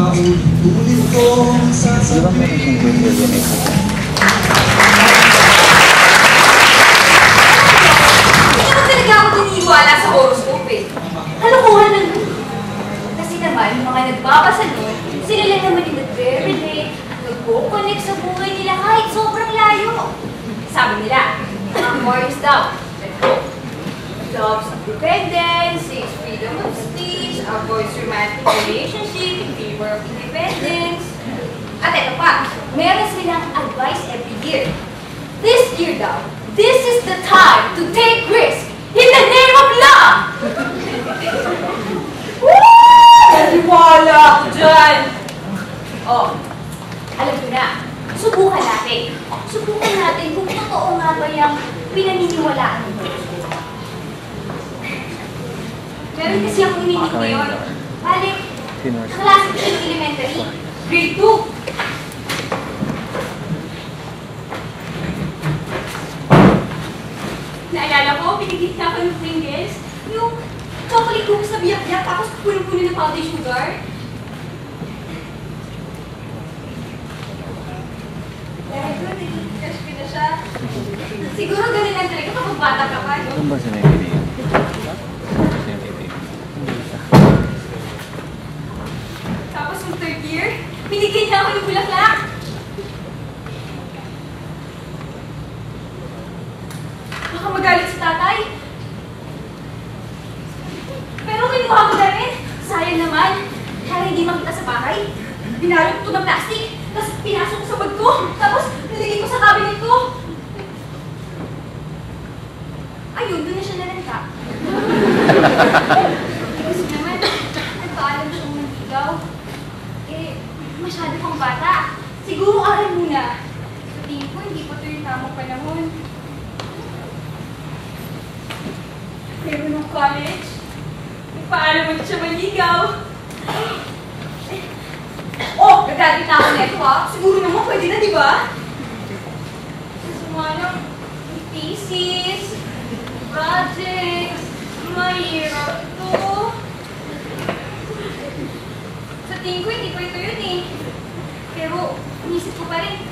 paulit-ulit kong sasabihin. Hindi naman talaga ako naniniwala sa horoscope eh. Kalokohan lang yun. Kasi naman, yung mga nagbabasa nun, sila lang naman yung nagre-relate, nagko-connect sa buhay nila kahit sobrang layo. Sabi nila, ang Mars daw, loves independence, seeks freedom of speech, avoids romantic relationship, in favor of independence. At ito pa, meron silang advice every year. This year daw, this is the time to take risk in the name of love! Woo! Naniwala ako dyan! Oh, alam ko na, subukan natin. Subukan natin kung totoo nga ba yung pinaniniwalaan mo. Meron kasi akong ininig ngayon. Balik, klase ko yung elementary. Grade 2. Naalala ko, pinigit na ako ng Pringles. Yung chocolate cookies na biyak-biyak, tapos puno-puno ng powdered sugar. Dahil ko, nag-crush ko na siya. Siguro ganun lang talaga kapag bata ka pa, no? Ano ba sa naiintindihan? Tapos yung third year, binigyan niya ako yung bulaklak. Baka magalit si tatay. Pero kinuha ko na rin. Sayang naman. Kaya hindi makita sa bahay. Binalot ko ng plastic. Tapos pinasok ko sa bag ko. Tapos nilagay ko sa cabinet ko. Ayun, doon na siya nalanta. Kasi naman, nagpaalam siyang nanligaw. Eh, masyado pang bata. Siguro aral muna. Sa tingin ko, hindi pa ito yung tamang panahon. Pero nung college, nagpaalam mo siya manligaw. Oh, nagdadit na ako neto ha. Siguro naman pwede na, di ba? Sumanang thesis, projects, mahirap ito. Sa tingin ko, hindi pa ito yun eh. Pero, inisip ko pa rin.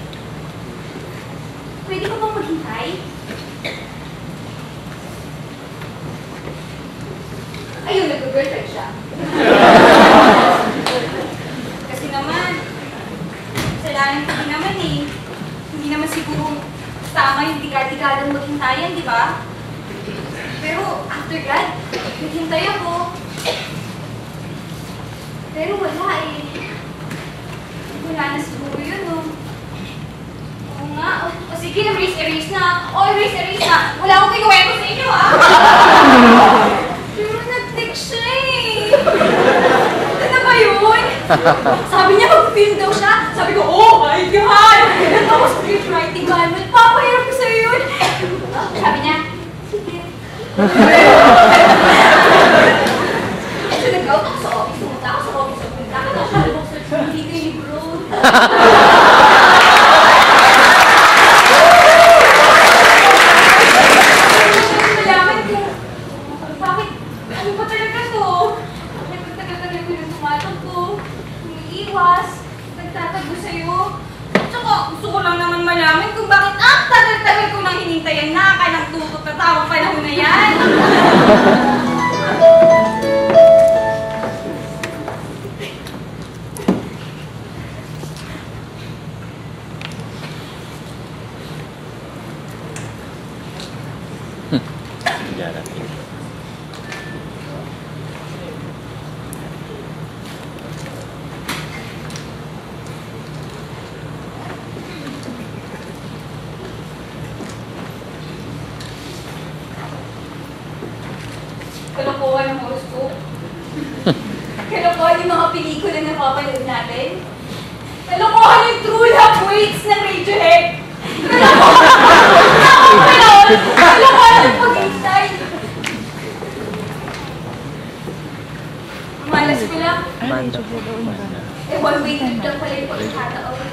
Pwede ko bang maghintay? Ayun, nag-girlfriend siya. Kasi naman, kasalanan ko din naman eh. Hindi naman siguro tama yung tiga-tigadang maghintayan, di ba? Pero, after grad, naghintay ako. Pero wala eh. Wala na siguro yun, no? Oo nga. O sige, erase na. O, erase na. Wala akong kinuwento sa inyo, ah. Pero nag-text siya eh. Ano ba yun? Sabi niya mag-film daw siya. Sabi ko, oh my God! Tapos scriptwriting ka, magpapahirap ko sa'yo yun. Sabi niya, sige. So nag-out ako sa office. Pumunta ako sa office. Pumunta ka na siya. Hindi ko yung libro. Malaman ko, bakit, ano ba talaga to? Bakit tagal-tagal ko yung tumatag ko? Umiiwas, nagtatago sa'yo. Tsaka, gusto ko lang naman malaman kung bakit ang tagal-tagal ko nang hinintayan na ka ng tutok na tawang panahon na yan. Kalokohan ng horoscope. Kalokohan yung mga pelikula na napapanood natin. Kalokohan yung True Love Waits ng Radiohead. Kalokohan! Kalokohan ng pag-hintay. Malas ko lang. Eh, one way trip lang pala yung pagkakataon.